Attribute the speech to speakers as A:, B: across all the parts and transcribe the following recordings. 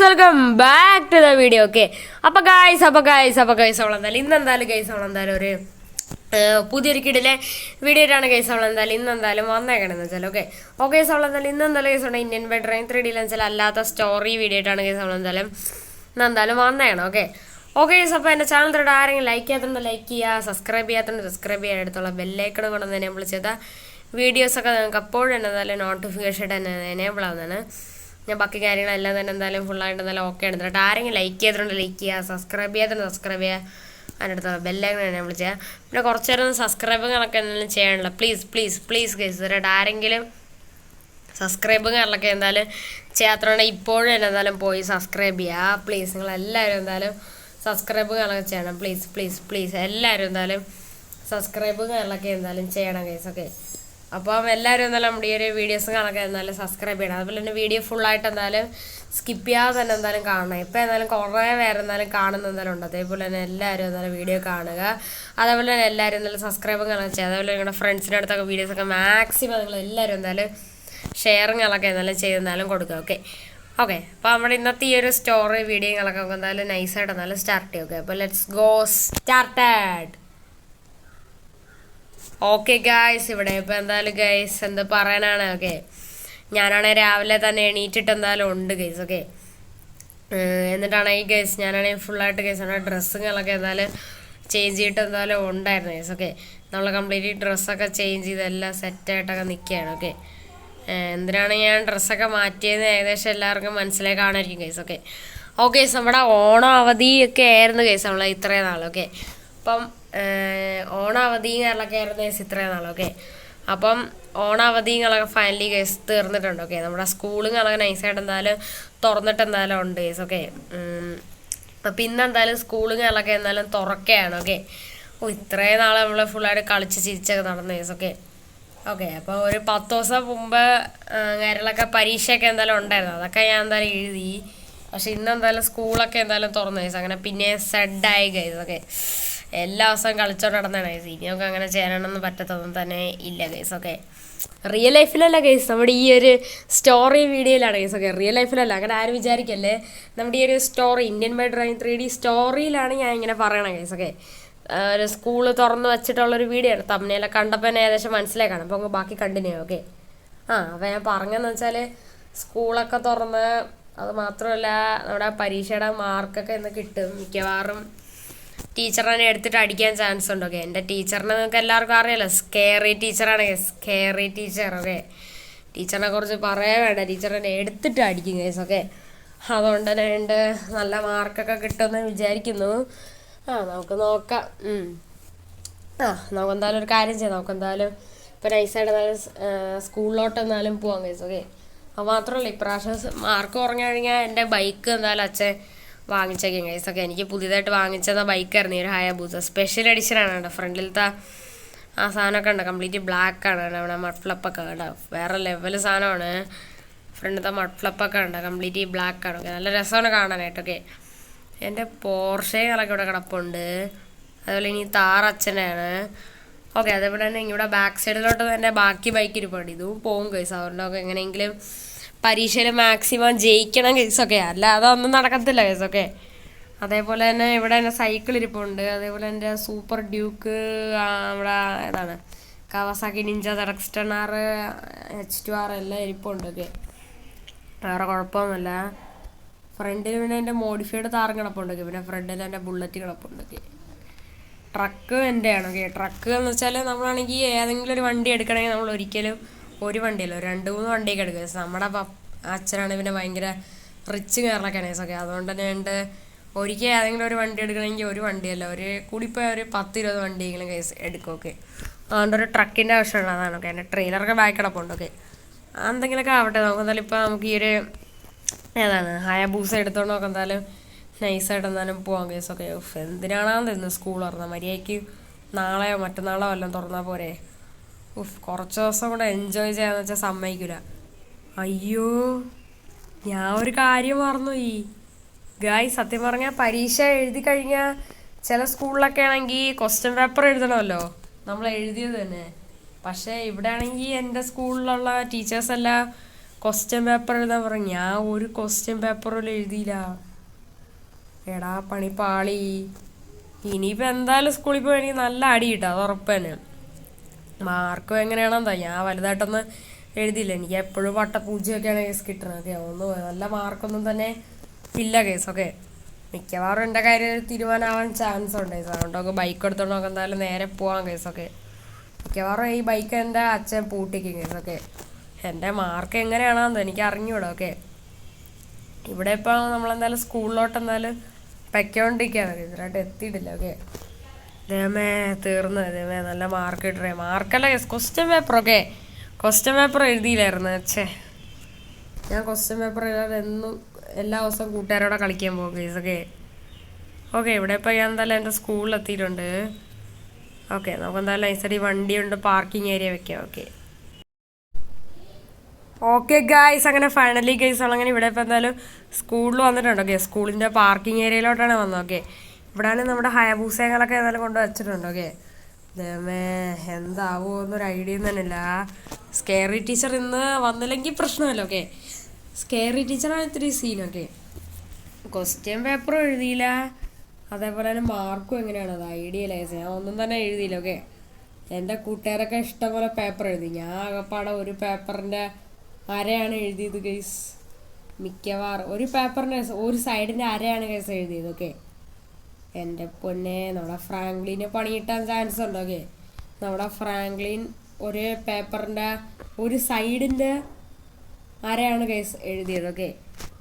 A: Guys welcome back to the video. Okay അപ്പോൾ guys അവളെന്തായാലും ഇന്നെന്തായാലും ഗൈസ് അവളെന്തായാലും ഒരു പുതിയൊരു കിടിലെ വീഡിയോ ആയിട്ടാണ് ഗൈസ് അവളെന്തായാലും ഇന്നെന്തായാലും വന്നേക്കണമെന്ന് വെച്ചാൽ ഓക്കെ ഗൈസ് അവളെന്തായാലും ഇന്നെന്തായാലും ഗൈസ് ഉണ്ട് ഇന്ത്യൻ ബെഡ്രൈൻ 3D വെച്ചാൽ അല്ലാത്ത സ്റ്റോറി വീഡിയോ ആയിട്ടാണ് ഗൈസ് അവളെന്തായാലും ഇന്നെന്തായാലും വന്നേക്കണം. ഓക്കെ ഗൈസ് അപ്പോൾ എൻ്റെ ചാനൽ തൊട്ട് ആരെങ്കിലും ലൈക്ക് ചെയ്യാത്തതുകൊണ്ട് ലൈക്ക് ചെയ്യുക, സബ്സ്ക്രൈബ് ചെയ്യാത്തതുകൊണ്ട് സബ്സ്ക്രൈബ് ചെയ്യാൻ അടുത്തുള്ള ബെല്ലൈക്കൺ കൊണ്ട് എനേബിൾ ചെയ്താൽ വീഡിയോസൊക്കെ നിങ്ങൾക്ക് അപ്പോഴും എന്തായാലും നോട്ടിഫിക്കേഷൻ തന്നെ എനേബിൾ ആവുന്നതാണ്. ഞാൻ ബാക്കി കാര്യങ്ങളെല്ലാം തന്നെ എന്തായാലും ഫുള്ളായിട്ട് എന്തായാലും ഓക്കെ എടുത്തിട്ട് ആരെങ്കിലും ലൈക്ക് ചെയ്തിട്ടുണ്ട് ലൈക്ക് ചെയ്യുക, സബ്സ്ക്രൈബ് ചെയ്യാത്തതുകൊണ്ട് സബ്സ്ക്രൈബ് ചെയ്യുക, അതിനടുത്തുള്ള ബെല്ലൈക്കൺ എനേബിൾ ചെയ്യുക. പിന്നെ കുറച്ച് നേരം സബ്സ്ക്രൈബുകളൊക്കെ എന്തെങ്കിലും ചെയ്യാനുള്ള പ്ലീസ് ഗൈസ് ഇവരുടെ ആരെങ്കിലും സബ്സ്ക്രൈബുകളൊക്കെ എന്തായാലും ചെയ്യാത്തതുകൊണ്ട് ഇപ്പോഴും എന്തായാലും പോയി സബ്സ്ക്രൈബ് ചെയ്യുക പ്ലീസ്. നിങ്ങളെല്ലാവരും എന്തായാലും സബ്സ്ക്രൈബുകളൊക്കെ ചെയ്യണം പ്ലീസ് എല്ലാവരും എന്തായാലും സബ്സ്ക്രൈബുകളൊക്കെ എന്തായാലും ചെയ്യണം ഗൈസ്. അപ്പം എല്ലാവരും എന്തായാലും നമ്മുടെ ഈ ഒരു വീഡിയോസുകളൊക്കെ എന്തായാലും സബ്സ്ക്രൈബ് ചെയ്യണം. അതുപോലെ തന്നെ വീഡിയോ ഫുള്ളായിട്ട് എന്തായാലും സ്കിപ്പ് ചെയ്യാതെ തന്നെ എന്തായാലും കാണണം. ഇപ്പം എന്തായാലും കുറേ പേര് എന്തായാലും കാണുന്ന എന്തായാലും ഉണ്ട്. അതേപോലെ തന്നെ എല്ലാവരും എന്തായാലും വീഡിയോ കാണുക. അതേപോലെ തന്നെ എല്ലാവരും എന്തായാലും സബ്സ്ക്രൈബുകളൊക്കെ ചെയ്യുക. അതേപോലെ നിങ്ങളുടെ ഫ്രണ്ട്സിൻ്റെ അടുത്തൊക്കെ വീഡിയോസൊക്കെ മാക്സിമം നിങ്ങൾ എല്ലാവരും എന്തായാലും ഷെയറിങ്ങളൊക്കെ എന്തായാലും ചെയ്തെന്നാലും കൊടുക്കുക. ഓക്കെ അപ്പോൾ നമ്മുടെ ഇന്നത്തെ ഈ ഒരു സ്റ്റോറി വീഡിയോകളൊക്കെ നമുക്ക് എന്തായാലും നൈസായിട്ട് എന്തായാലും സ്റ്റാർട്ട് ചെയ്യുക. അപ്പോൾ let's go started. Okay guys ഇവിടെ ഇപ്പോൾ എന്തായാലും ഗൈസ് എന്താ പറയാനാണ്. ഞാനാണെങ്കിൽ രാവിലെ തന്നെ എണീറ്റിട്ട് എന്തായാലും ഉണ്ട് ഗൈസ്. എന്നിട്ടാണെങ്കിൽ ഗൈസ് ഞാനാണെങ്കിൽ ഫുള്ളായിട്ട് ഗൈസ് ഡ്രസ്സുകളൊക്കെ എന്തായാലും ചേഞ്ച് ചെയ്തിട്ട് എന്തായാലും ഉണ്ടായിരുന്നു ഗൈസ്. നമ്മൾ കംപ്ലീറ്റ് ഡ്രസ്സൊക്കെ ചേഞ്ച് ചെയ്ത് എല്ലാം സെറ്റായിട്ടൊക്കെ നിൽക്കുകയാണ്. എന്തിനാണ് ഞാൻ ഡ്രസ്സൊക്കെ മാറ്റിയതെന്ന് ഏകദേശം എല്ലാവർക്കും മനസ്സിലായി കാണുമായിരിക്കും ഗൈസ്. ഓക്കെ ഗൈസ് നമ്മുടെ ഓണം അവധിയൊക്കെ ആയിരുന്നു ഗൈസ് നമ്മൾ ഇത്രയും നാൾ. അപ്പം ഓണാവധികളൊക്കെ ആയിരുന്നു ഗൈസ് ഇത്രയും നാൾ. അപ്പം ഓണാവധികളൊക്കെ ഫൈനലി ഗൈസ് തീർന്നിട്ടുണ്ട്. നമ്മുടെ സ്കൂളുകളൊക്കെ നൈസായിട്ട് എന്തായാലും തുറന്നിട്ട് എന്തായാലും ഉണ്ട് ഗൈസ്. അപ്പം ഇന്നെന്തായാലും സ്കൂളുകളൊക്കെ എന്തായാലും തുറക്കുകയാണ്. ഇത്രയും നാൾ നമ്മൾ ഫുള്ളായിട്ട് കളിച്ച് ചിരിച്ചൊക്കെ നടന്നു ഗൈസ്. അപ്പോൾ ഒരു 10 ദിവസം മുമ്പ് കാര്യങ്ങളൊക്കെ പരീക്ഷയൊക്കെ എന്തായാലും ഉണ്ടായിരുന്നു. അതൊക്കെ ഞാൻ എന്തായാലും എഴുതി. പക്ഷെ ഇന്നെന്തായാലും സ്കൂളൊക്കെ എന്തായാലും തുറന്നു ഗൈസ്. അങ്ങനെ പിന്നെ സെഡായി ഗൈസ്. എല്ലാ ദിവസവും കളിച്ചോണ്ട് നടന്നാണ് ഗൈസ്. ഇനിയൊക്കെ അങ്ങനെ ചെയ്യാനൊന്നും പറ്റത്തൊന്നും തന്നെ ഇല്ല ഗൈസ്. റിയൽ ലൈഫിലല്ല ഗൈസ്, നമ്മുടെ ഈ ഒരു സ്റ്റോറി വീഡിയോയിലാണ് ഗൈസ്. റിയൽ ലൈഫിലല്ല, അങ്ങനെ ആരും വിചാരിക്കല്ലേ. നമ്മുടെ ഈ ഒരു സ്റ്റോറി ഇന്ത്യൻ ബെഡ്രൈൻ 3D സ്റ്റോറിയിലാണ് ഞാൻ ഇങ്ങനെ പറയണത് ഗൈസ്. ഒരു സ്കൂള് തുറന്ന് വെച്ചിട്ടുള്ളൊരു വീഡിയോ ആണ്. തമ്മിലൊക്കെ കണ്ടപ്പോൾ തന്നെ ഏകദേശം മനസ്സിലായി കാണും. അപ്പോൾ ബാക്കി കണ്ടിന്യൂ. അപ്പോൾ ഞാൻ പറഞ്ഞതെന്ന് വെച്ചാൽ സ്കൂളൊക്കെ തുറന്ന് അത് മാത്രമല്ല നമ്മുടെ പരീക്ഷയുടെ മാർക്കൊക്കെ ഇന്ന് കിട്ടും. മിക്കവാറും ടീച്ചറിനെ എടുത്തിട്ട് അടിക്കാൻ ചാൻസ് ഉണ്ട്. എൻ്റെ ടീച്ചറിനെ നിങ്ങൾക്ക് എല്ലാവർക്കും അറിയാലോ, സ്കേറി ടീച്ചറാണ്. Scary teacher. ടീച്ചറിനെ കുറിച്ച് പറയാൻ വേണ്ട, ടീച്ചറിനെ എടുത്തിട്ട് അടിക്കും ഗൈസ്. അതുകൊണ്ട് തന്നെ ഉണ്ട് നല്ല മാർക്കൊക്കെ കിട്ടുമെന്ന് വിചാരിക്കുന്നു. നമുക്ക് നോക്കാം. നമുക്ക് എന്തായാലും ഒരു കാര്യം ചെയ്യാം. നമുക്ക് എന്തായാലും ഇപ്പോൾ നൈസായിട്ട് എന്തായാലും സ്കൂളിലോട്ട് എന്തായാലും പോവാം ഗൈസ്. അത് മാത്രമല്ല ഇപ്രാവശ്യം മാർക്ക് കുറഞ്ഞു കഴിഞ്ഞാൽ എൻ്റെ ബൈക്ക് എന്തായാലും അച്ഛൻ വാങ്ങിച്ചേക്കും ഗൈസ്. എനിക്ക് പുതിയതായിട്ട് വാങ്ങിച്ചെന്ന ബൈക്കായിരുന്നു ഈ ഒരു ഹയാബൂസ സ്പെഷ്യൽ എഡിഷനാണ് കേട്ടോ. ഫ്രണ്ടിലത്തെ ആ സാധനമൊക്കെ ഉണ്ട്, കംപ്ലീറ്റ് ബ്ലാക്കാണ്. അവിടെ മഡ്ഫ്ലപ്പൊക്കെ കേട്ടോ, വേറെ ലെവൽ സാധനമാണ്. ഫ്രണ്ടിലത്തെ മഡ്ഫ്ലപ്പൊക്കെ ഉണ്ട്, കംപ്ലീറ്റ് ബ്ലാക്കാണ്. നല്ല രസമാണ് കാണാനായിട്ടൊക്കെ. എൻ്റെ പോർഷകളൊക്കെ ഇവിടെ കിടപ്പുണ്ട്. അതുപോലെ ഇനി താർ അച്ഛനാണ്. അതേപോലെ തന്നെ ഇവിടെ ബാക്ക് സൈഡിലോട്ട് തന്നെ ബാക്കി ബൈക്ക് ഇരിപ്പുണ്ട്. ഇതും പോകും ഗൈസ്. അതുകൊണ്ടൊക്കെ എങ്ങനെയെങ്കിലും പരീക്ഷയിൽ മാക്സിമം ജയിക്കണം ഗൈസൊക്കെ, അല്ല അതൊന്നും നടക്കത്തില്ല ഗൈസൊക്കെ. അതേപോലെ തന്നെ ഇവിടെ എൻ്റെ സൈക്കിൾ ഇരിപ്പുണ്ട്. അതേപോലെ എൻ്റെ സൂപ്പർ ഡ്യൂക്ക് നമ്മുടെ ഏതാണ് കവാസാക്കി നിഞ്ച ZX-10R H2R എല്ലാം ഇരിപ്പുണ്ട്. വേറെ കുഴപ്പമൊന്നുമില്ല. ഫ്രണ്ടിൽ പിന്നെ എൻ്റെ മോഡിഫൈഡ് താറും കിടപ്പുണ്ട്. പിന്നെ ഫ്രണ്ടിൽ എൻ്റെ ബുള്ളറ്റ് കിടപ്പുണ്ട്. ട്രക്ക് എൻ്റെയാണ്. ട്രക്ക് എന്ന് വെച്ചാൽ നമ്മളാണെങ്കിൽ ഏതെങ്കിലും ഒരു വണ്ടി എടുക്കണമെങ്കിൽ നമ്മൾ ഒരിക്കലും ഒരു വണ്ടിയല്ലോ 2-3 വണ്ടിയൊക്കെ എടുക്കുക. നമ്മുടെ അച്ഛനാണ് പിന്നെ ഭയങ്കര റിച്ച് കേരളക്കാണ് ഗൈസ്. അതുകൊണ്ട് തന്നെ ഉണ്ട് ഒരിക്കൽ ഏതെങ്കിലും ഒരു വണ്ടി എടുക്കണമെങ്കിൽ ഒരു വണ്ടിയല്ല, ഒരു കൂടിപ്പോയി ഒരു 10-20 വണ്ടിയെങ്കിലും ഗൈസ് എടുക്കും. അതുകൊണ്ട് ഒരു ട്രക്കിൻ്റെ ആവശ്യമുള്ള അതാണ്. എൻ്റെ ട്രെയിലറൊക്കെ ബാക്ക് കിടപ്പുണ്ട്. എന്തെങ്കിലുമൊക്കെ ആവട്ടെ. നമുക്ക് എന്തായാലും ഇപ്പോൾ നമുക്ക് ഈ ഒരു ഏതാണ് ഹയാബൂസ എടുത്തോണ്ട് നോക്കാം. എന്തായാലും നൈസായിട്ട് എന്തായാലും പോവാം ഗൈസ്. എന്തിനാണെന്ന് ഇന്ന് സ്കൂൾ തുറന്നാൽ മര്യാദയ്ക്ക് നാളെയോ മറ്റന്നാളോ എല്ലാം തുറന്നാൽ പോരെ. കുറച്ച് ദിവസം കൂടെ എൻജോയ് ചെയ്യാന്ന് വെച്ചാൽ സമ്മതിക്കില്ല. അയ്യോ ഞാൻ ഒരു കാര്യം മറന്നുപോയി ഗായ്സ്. സത്യം പറഞ്ഞാൽ പരീക്ഷ എഴുതി കഴിഞ്ഞാൽ ചില സ്കൂളിലൊക്കെ ആണെങ്കിൽ ക്വസ്റ്റ്യൻ പേപ്പർ എഴുതണമല്ലോ, നമ്മൾ എഴുതിയത് തന്നെ. പക്ഷേ ഇവിടെ ആണെങ്കിൽ എൻ്റെ സ്കൂളിലുള്ള ടീച്ചേഴ്സെല്ലാം ക്വസ്റ്റ്യൻ പേപ്പർ എഴുതാൻ പറഞ്ഞു. ഞാൻ ഒരു ക്വസ്റ്റ്യൻ പേപ്പറിലും എഴുതിയില്ല. എടാ പണി പാളി. ഇനിയിപ്പോൾ എന്തായാലും സ്കൂളിൽ പോയി എനിക്ക് നല്ല അടി കിട്ടും, അത് ഉറപ്പ് തന്നെ. മാർക്കും എങ്ങനെയാണെന്താ, ഞാൻ വലുതായിട്ടൊന്നും എഴുതിയില്ല. എനിക്ക് എപ്പോഴും വട്ടപ്പൂജ്യമൊക്കെയാണ് കേസ് കിട്ടുന്നത്. ഓക്കെ, ഒന്നും നല്ല മാർക്കൊന്നും തന്നെ ഇല്ല കേസ്. ഓക്കെ, മിക്കവാറും എൻ്റെ കാര്യം തീരുമാനമാവാൻ ചാൻസ് ഉണ്ട് കേസ്. അതുകൊണ്ടൊക്കെ ബൈക്ക് എടുത്തോണ്ട് നമുക്ക് എന്തായാലും നേരെ പോവാം കേസൊക്കെ. മിക്കവാറും ഈ ബൈക്ക് എൻ്റെ അച്ഛൻ പൂട്ടിക്കും കേസൊക്കെ. എൻ്റെ മാർക്ക് എങ്ങനെയാണെന്ന് എനിക്ക് അറിഞ്ഞൂടാ. ഓക്കെ, ഇവിടെ ഇപ്പോൾ നമ്മളെന്തായാലും സ്കൂളിലോട്ട് എന്തായാലും പൊയ്ക്കൊണ്ടിരിക്കുകയാണ്. ഇതിലായിട്ട് എത്തിയിട്ടില്ല. ഓക്കെ, ഇതേമേ തീർന്നു. ഇതേമേ നല്ല മാർക്ക് കിട്ടണേ. മാർക്കല്ല case, question paper. Okay, question paper എഴുതിയില്ലായിരുന്നു. ഞാൻ ക്വസ്റ്റ്യൻ പേപ്പർ എഴുതാതെ എന്നും എല്ലാ ദിവസവും കൂട്ടുകാരോടെ കളിക്കാൻ പോകും കേസ്. ഓക്കെ ഓക്കെ, ഇവിടെ ഇപ്പോൾ ഞാൻ എന്തായാലും എൻ്റെ സ്കൂളിൽ എത്തിയിട്ടുണ്ട്. ഓക്കെ, നമുക്ക് എന്തായാലും നൈസടി വണ്ടിയുണ്ട്, പാർക്കിംഗ് ഏരിയ വെക്കാം. ഓക്കെ ഓക്കെ ഗായ്സ്, അങ്ങനെ ഫൈനലി ഗൈസ് അങ്ങനെ ഇവിടെ ഇപ്പോൾ എന്തായാലും സ്കൂളിൽ വന്നിട്ടുണ്ട്. ഓക്കെ, സ്കൂളിൻ്റെ പാർക്കിംഗ് ഏരിയയിലോട്ടാണ് വന്നത്. ഓക്കെ, ഇവിടെയാണ് നമ്മുടെ ഹയബൂസങ്ങളൊക്കെ ഏതായാലും കൊണ്ട് വെച്ചിട്ടുണ്ട്. ഓക്കെ, ദമേ എന്താവോ എന്നൊരു ഐഡിയ തന്നെ ഇല്ല. സ്കേറി ടീച്ചർ ഇന്ന് വന്നില്ലെങ്കിൽ പ്രശ്നമല്ല. ഓക്കെ, സ്കേറി ടീച്ചറാണ് ഇത്തിരി സീനൊക്കെ. ക്വസ്റ്റ്യൻ പേപ്പറും എഴുതിയില്ല, അതേപോലെ തന്നെ മാർക്കും എങ്ങനെയാണ് അത് ഐഡിയ ഇല്ല. ഞാൻ ഒന്നും തന്നെ എഴുതിയില്ല. ഓക്കെ, എൻ്റെ കൂട്ടുകാരൊക്കെ ഇഷ്ടംപോലെ പേപ്പർ എഴുതി. ഞാൻ ആകപ്പാടെ ഒരു പേപ്പറിൻ്റെ അരയാണ് എഴുതിയത് ഗൈസ്. മിക്കവാറും ഒരു പേപ്പറിൻ്റെ ഒരു സൈഡിൻ്റെ അരയാണ് ഗൈസ് എഴുതിയത്. ഓക്കെ, എൻ്റെ പൊന്നെ നമ്മുടെ ഫ്രാങ്ക്ലിന് പണി കിട്ടാൻ ചാൻസ് ഉണ്ട്. ഓക്കെ, നമ്മുടെ ഫ്രാങ്ക്ലിൻ ഒരു പേപ്പറിൻ്റെ ഒരു സൈഡിൻ്റെ അരയാണ് ഗൈസ് എഴുതിയത്. ഓക്കെ,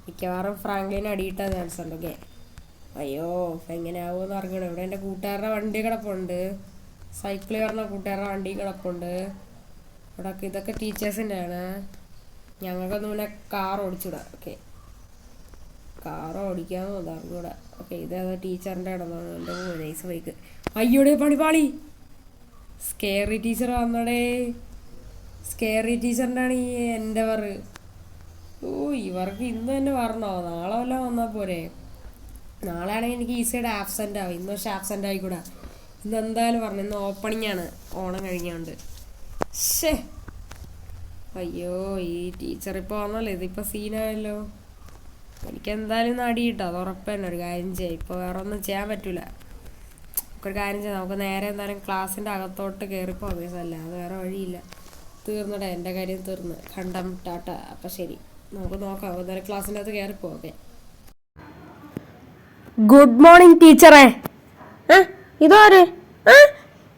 A: മിക്കവാറും ഫ്രാങ്ക്ലിന് അടിയിട്ടാൻ ചാൻസ് ഉണ്ട്. ഓക്കെ, അയ്യോ എങ്ങനെയാവുമെന്ന് അറിയണം. ഇവിടെ എൻ്റെ കൂട്ടുകാരുടെ വണ്ടി കിടപ്പുണ്ട്, സൈക്കിൾ പറഞ്ഞ കൂട്ടുകാരുടെ വണ്ടി കിടപ്പുണ്ട്. ഇവിടെ ഇതൊക്കെ ടീച്ചേഴ്സിൻ്റെ ആണ്. ഞങ്ങൾക്കൊന്നും പിന്നെ കാർ ഓടിച്ചുകൂടാ. ഓക്കെ, കാർ ഓടിക്കാമോ അതറിഞ്ഞൂടാ. ഓക്കെ, ഇതേതോ ടീച്ചറിൻ്റെ ഇടന്നാണ്. എൻ്റെ നൈസ് ബൈക്ക്. അയ്യോടെ പണിപാളി, സ്കേറി ടീച്ചർ വന്നടേ. സ്കേറി ടീച്ചറിൻ്റെ ആണ് ഈ എൻ്റെ വറ്. ഓ, ഇവർക്ക് ഇന്ന് തന്നെ വരണോ? നാളെ വല്ലതും വന്നാൽ പോരെ? നാളെ ആണെങ്കിൽ എനിക്ക് ഈസിയായിട്ട് ആബ്സെൻ്റ് ആവും. ഇന്ന് പക്ഷേ ആബ്സെൻ്റ് ആയിക്കൂടാ. ഇന്ന് എന്തായാലും പറഞ്ഞു, ഇന്ന് ഓപ്പണിംഗ് ആണ്, ഓണം കഴിഞ്ഞുകൊണ്ട്. ശേ, അയ്യോ ഈ ടീച്ചർ ഇപ്പോൾ വന്നല്ലോ, ഇതിപ്പോൾ സീനായല്ലോ. എനിക്കെന്തായാലും ഇന്ന് അടി കിട്ടും, അത് ഉറപ്പ് തന്നെ. ഒരു കാര്യം ചെയ്യാം, ഇപ്പോൾ വേറെ ഒന്നും ചെയ്യാൻ പറ്റില്ല. ഒരു കാര്യം ചെയ്യാം, നമുക്ക് നേരെ എന്തായാലും ക്ലാസ്സിൻ്റെ അകത്തോട്ട് കയറിപ്പോകാം കേസ്. അല്ല അത് വേറെ വഴിയില്ല. തീർന്നടേ, എൻ്റെ കാര്യം തീർന്ന്. കണ്ടം ടാട്ട. അപ്പം ശരി, നമുക്ക് നോക്കാം. എന്തായാലും ക്ലാസ്സിൻ്റെ അകത്ത് കയറിപ്പോകാം. ഓക്കെ, ഗുഡ് മോർണിംഗ് ടീച്ചറേ. ഇതാര്?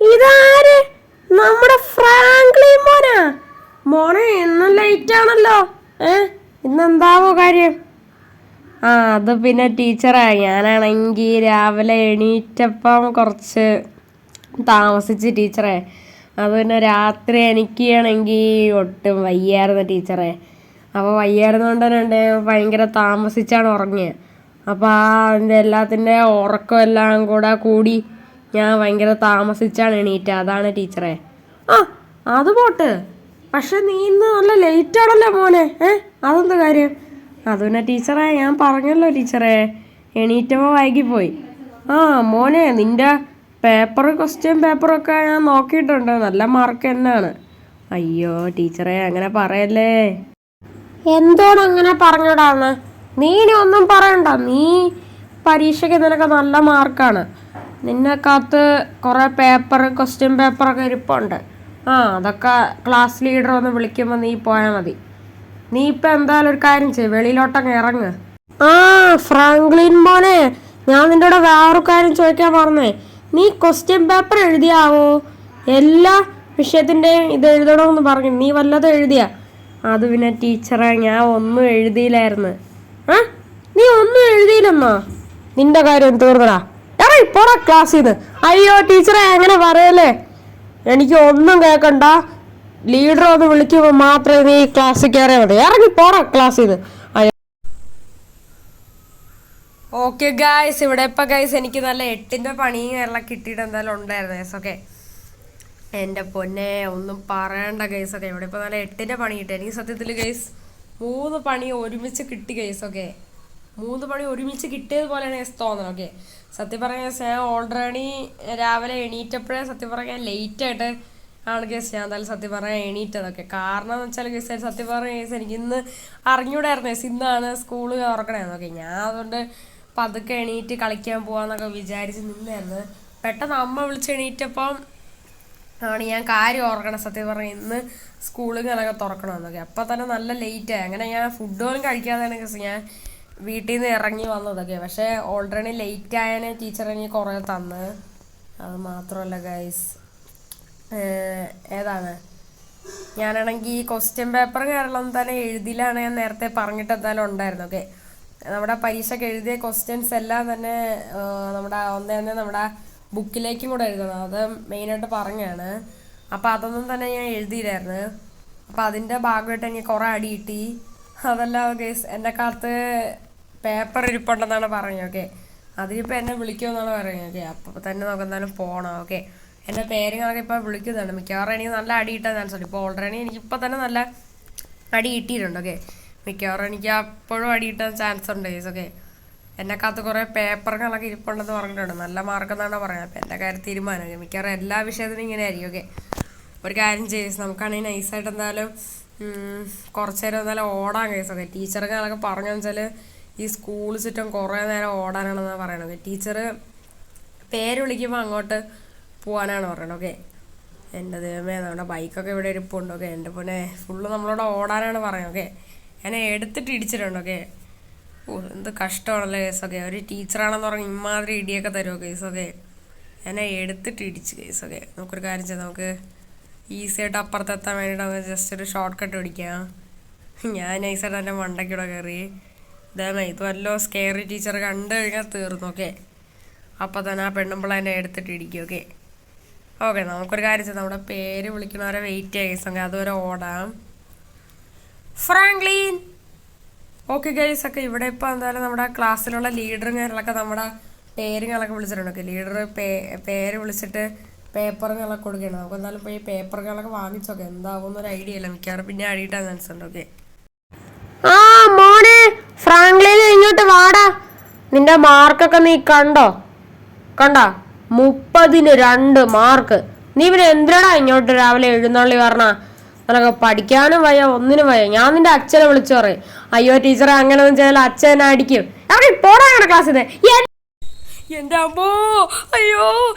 A: ഇതാര്? നമ്മുടെ ഫ്രാങ്ക്ലിൻ മോനാ. മോനെ ഇന്നും ലേറ്റ് ആണല്ലോ. ഇന്നെന്താവോ കാര്യം? അത് പിന്നെ ടീച്ചറേ, ഞാനാണെങ്കിൽ രാവിലെ എണീറ്റപ്പം കുറച്ച് താമസിച്ച് ടീച്ചറേ. അത് പിന്നെ രാത്രി എനിക്കാണെങ്കിൽ ഒട്ടും വയ്യായിരുന്നു ടീച്ചറേ. അപ്പോൾ വയ്യായിരുന്നുകൊണ്ട് തന്നെ ഭയങ്കര താമസിച്ചാണ് ഉറങ്ങിയത്. അപ്പോൾ അതിൻ്റെ എല്ലാത്തിൻ്റെ ഉറക്കമെല്ലാം കൂടി ഞാൻ ഭയങ്കര താമസിച്ചാണ് എണീറ്റത്. അതാണ് ടീച്ചറേ. അത് പോട്ട്, പക്ഷെ നീ ഇന്ന് നല്ല ലേറ്റ് ആണല്ലോ മോനെ. അതെന്ത് കാര്യം? അത് പിന്നെ ടീച്ചറേ, ഞാൻ പറഞ്ഞല്ലോ ടീച്ചറേ, എണീറ്റപ്പോൾ വൈകിപ്പോയി. മോനെ, നിൻ്റെ ക്വസ്റ്റ്യൻ പേപ്പറൊക്കെ ഞാൻ നോക്കിയിട്ടുണ്ട്, നല്ല മാർക്ക് തന്നെയാണ്. അയ്യോ ടീച്ചറേ, അങ്ങനെ പറയല്ലേ. എന്തോട് അങ്ങനെ പറഞ്ഞോടാന്ന്? നീ ഇനി ഒന്നും പറയണ്ട. നീ പരീക്ഷയ്ക്ക് നിനക്ക് നല്ല മാർക്കാണ്. നിന്നെക്കകത്ത് കുറേ ക്വസ്റ്റ്യൻ പേപ്പറൊക്കെ ഇരിപ്പുണ്ട്. അതൊക്കെ ക്ലാസ് ലീഡർ ഒന്ന് വിളിക്കുമ്പോൾ നീ പോയാൽ മതി. നീ ഇപ്പം എന്തായാലും ഒരു കാര്യം ചെയ്യ്, വെളിയിലോട്ടങ്ങ് ഇറങ്ങ്. ഫ്രാങ്ക്ലിൻ മോനെ, ഞാൻ നിൻ്റെ കൂടെ വേറൊരു കാര്യം ചോദിക്കാൻ പറഞ്ഞേ. നീ ക്വസ്റ്റ്യൻ പേപ്പർ എഴുതിയാവോ? എല്ലാ വിഷയത്തിൻ്റെയും ഇത് എഴുതണമെന്ന് പറഞ്ഞു. നീ വല്ലതും എഴുതിയാ? അത് പിന്നെ ടീച്ചറെ, ഞാൻ ഒന്നും എഴുതിയില്ലായിരുന്നു. നീ ഒന്നും എഴുതിയില്ലെന്നോ? നിന്റെ കാര്യം തീർന്നടാ. പോടാ ക്ലാസ്സിൽ നിന്ന്. അയ്യോ ടീച്ചറെ, അങ്ങനെ പറയല്ലേ. എനിക്ക് ഒന്നും കേൾക്കണ്ട. ലീഡർ ഒന്ന് വിളിക്കുമ്പോൾ മാത്രമേ നീ ക്ലാസ്സിൽ കയറിയാൽ മതി. ഇറങ്ങി പോടാ ക്ലാസ്സിൽ നിന്ന്. ഓക്കെ ഗായ്സ്, ഇവിടെ ഇപ്പം ഗായ്സ് എനിക്ക് നല്ല 8ന്റെ പണിയും എല്ലാം കിട്ടിയിട്ട് എന്തായാലും ഉണ്ടായിരുന്നു ഗൈസ്. ഓക്കെ, എൻ്റെ പൊന്നെ ഒന്നും പറയണ്ട ഗൈസ്. ഓക്കെ, ഇവിടെ ഇപ്പോൾ നല്ല 8ന്റെ പണി കിട്ടി എനിക്ക്. സത്യത്തിൽ ഗൈസ് 3 പണി ഒരുമിച്ച് കിട്ടി ഗൈസ്. ഓക്കെ, 3 പണി ഒരുമിച്ച് കിട്ടിയതുപോലെയാണ് ഗൈസ് തോന്നുന്നത്. ഓക്കെ, സത്യം പറഞ്ഞാൽ ഞാൻ ഓൾറെഡി രാവിലെ എണീറ്റപ്പോഴേ സത്യം പറഞ്ഞാൽ ലേറ്റായിട്ട് ആണ് കേസ് ഞാൻ എന്തായാലും സത്യം പറയാൻ എണീറ്റതൊക്കെ. കാരണം എന്ന് വെച്ചാൽ കേസ് സത്യം പറഞ്ഞ കേസ് എനിക്ക് ഇന്ന് അറിഞ്ഞൂടായിരുന്നു കേസ് ഇന്നാണ് സ്കൂള് തുറക്കണേന്നൊക്കെ. ഞാൻ അതുകൊണ്ട് പതുക്കെ എണീറ്റ് കളിക്കാൻ പോവാന്നൊക്കെ വിചാരിച്ച് നിന്നായിരുന്നു. പെട്ടെന്ന് അമ്മ വിളിച്ച് എണീറ്റപ്പം ആണ് ഞാൻ കാര്യം ഓർക്കണം സത്യം പറഞ്ഞ ഇന്ന് സ്കൂളുകളൊക്കെ തുറക്കണമെന്നൊക്കെ. അപ്പം തന്നെ നല്ല ലേറ്റായി. അങ്ങനെ ഞാൻ ഫുഡ് പോലും കഴിക്കാതെയാണ് കേസ് ഞാൻ വീട്ടിൽ നിന്ന് ഇറങ്ങി വന്നതൊക്കെ. പക്ഷേ ഓൾറെഡി ലേറ്റ് ആയതിനെ ടീച്ചർ എനിക്ക് കുറേ തന്ന്. അത് മാത്രമല്ല ഗൈസ് ഏതാണ് ഞാനാണെങ്കിൽ ക്വസ്റ്റ്യൻ പേപ്പർ കേരളം തന്നെ എഴുതിയിലാണ് ഞാൻ നേരത്തെ പറഞ്ഞിട്ട് എന്തായാലും ഉണ്ടായിരുന്നു. ഓക്കെ, നമ്മുടെ പരീക്ഷയ്ക്ക് എഴുതിയ ക്വസ്റ്റ്യൻസ് എല്ലാം തന്നെ നമ്മുടെ ഒന്നേ നമ്മുടെ ബുക്കിലേക്കും കൂടെ എഴുതണം. അത് മെയിനായിട്ട് പറഞ്ഞാണ്. അപ്പം അതൊന്നും തന്നെ ഞാൻ എഴുതിയില്ലായിരുന്നു. അപ്പം അതിൻ്റെ ഭാഗമായിട്ട് എനിക്ക് കുറേ അടി കിട്ടി. അതല്ല കേസ് എൻ്റെ കാലത്ത് പേപ്പർ ഇരിപ്പുണ്ടെന്നാണ് പറഞ്ഞത്. ഓക്കെ, അതിനിപ്പോൾ എന്നെ വിളിക്കുമെന്നാണ് പറയുന്നത്. ഓക്കെ, അപ്പോൾ തന്നെ നമുക്ക് എന്തായാലും പോകണം. ഓക്കെ, എൻ്റെ പേരുകളൊക്കെ ഇപ്പോൾ വിളിക്കുന്നുണ്ട്. മിക്കവാറും എനിക്ക് നല്ല അടി കിട്ടാൻ ചാൻസ് ഉണ്ട്. ഇപ്പോൾ ഓൾറെഡി എനിക്കിപ്പോൾ തന്നെ നല്ല അടി കിട്ടിയിട്ടുണ്ട്. ഓക്കെ, മിക്കവാറും എനിക്ക് അപ്പോഴും അടി കിട്ടാൻ ചാൻസ് ഉണ്ട് കേസ്. ഓക്കെ, എന്നെക്കാലത്ത് കുറേ പേപ്പറുകളൊക്കെ ഇരിപ്പുണ്ടെന്ന് പറഞ്ഞിട്ടുണ്ട്. നല്ല മാർക്കെന്നാണ് പറയുന്നത്. അപ്പം എൻ്റെ കാര്യം തീരുമാനം മിക്കവാറും എല്ലാ വിഷയത്തിനും ഇങ്ങനെ ആയിരിക്കും. ഓക്കെ, ഒരു കാര്യം ചെയ്ത് നമുക്കാണെങ്കിൽ നൈസായിട്ട് എന്തായാലും കുറച്ച് നേരം എന്തായാലും ഓടാൻ കേസൊക്കെ. ടീച്ചർക്കൊക്കെ പറഞ്ഞതെന്ന് വെച്ചാൽ ഈ സ്കൂൾ ചുറ്റും കുറേ നേരം ഓടാനാണെന്നാണ് പറയണത്. ടീച്ചർ പേര് വിളിക്കുമ്പോൾ അങ്ങോട്ട് പോകാനാണ് പറയണത്. ഓക്കെ, എൻ്റെ ദൈവമേ നമ്മുടെ ബൈക്കൊക്കെ ഇവിടെ ഇരിപ്പുണ്ട്. ഓക്കെ, എൻ്റെ പൊന്നെ ഫുള്ള് നമ്മളോട് ഓടാനാണ് പറയുന്നത്. ഓക്കെ, എന്നെ എടുത്തിട്ട് ഇടിച്ചിട്ടുണ്ട്. ഓക്കെ, ഓ എന്ത് കഷ്ടമാണല്ലോ കേസൊക്കെ. ഒരു ടീച്ചറാണെന്ന് പറഞ്ഞ് ഇമാതിരി ഇടിയൊക്കെ തരുമോ കേസൊക്കെ. എന്നെ എടുത്തിട്ട് ഇടിച്ച് കേസൊക്കെ. നമുക്കൊരു കാര്യം ചെയ്യാം, നമുക്ക് ഈസി ആയിട്ട് അപ്പുറത്തെത്താൻ വേണ്ടിയിട്ട് നമുക്ക് ജസ്റ്റ് ഒരു ഷോർട്ട് കട്ട് പിടിക്കാം. ഞാൻ നൈസായിട്ട് എൻ്റെ മണ്ടയ്ക്കൂടെ കയറി. ഇതേമേ ഇത് വല്ലോ സ്കെയറി ടീച്ചർ കണ്ടു കഴിഞ്ഞാൽ തീർന്നു. ഓക്കെ, അപ്പോൾ തന്നെ ആ പെണ്ണുമ്പിള്ള എന്നെ എടുത്തിട്ട് ഇടിക്കും. ഓക്കെ ഓക്കെ നമുക്കൊരു കാര്യം ചെയ്യാം, നമ്മുടെ പേര് വിളിക്കണവരെ വെയിറ്റ് ചെയ്യാം കേസ്. അങ്ങനെ അതുവരെ ഓടാം. ഫ്രാങ്ക്ലിൻ. ഓക്കെ ഗൈസ്, ഒക്കെ ഇവിടെ ഇപ്പോൾ എന്തായാലും നമ്മുടെ ക്ലാസ്സിലുള്ള ലീഡറുകളൊക്കെ നമ്മുടെ പേരുകളൊക്കെ വിളിച്ചിട്ടുണ്ട്. ഓക്കെ, ലീഡർ പേര് വിളിച്ചിട്ട് പേപ്പറുകളൊക്കെ കൊടുക്കണം. നമുക്ക് എന്തായാലും പോയി പേപ്പറുകളൊക്കെ വാങ്ങിച്ചോക്കെ എന്താവുന്നൊരു ഐഡിയ ഇല്ല. മിക്കവാറും പിന്നെ അടിയിട്ടാൻ ചാൻസ് ഉണ്ട്. ഓക്കെ,
B: ആ മോനെ ഫ്രാങ്ക്ലിൻ ഇങ്ങോട്ട് വാടാ. നിന്റെ മാർക്കൊക്കെ നീ കണ്ടോ? 30-2 മാർക്ക്. നീ പിന്നെ എന്തിനാടാ ഇങ്ങോട്ട് രാവിലെ എഴുന്നള്ളി പറഞ്ഞ? നിനക്ക് പഠിക്കാനും വയ്യ, ഒന്നിനും വയ്യ. ഞാൻ നിന്റെ അച്ഛനെ വിളിച്ചു പറയും. അയ്യോ ടീച്ചറെ അങ്ങനെയൊന്നും ചെയ്താൽ അച്ഛനെ അടിക്കും. അവിടെ പോടാ ക്ലാസ്സിൽ.
A: എൻ്റെ അമ്മോ, അയ്യോ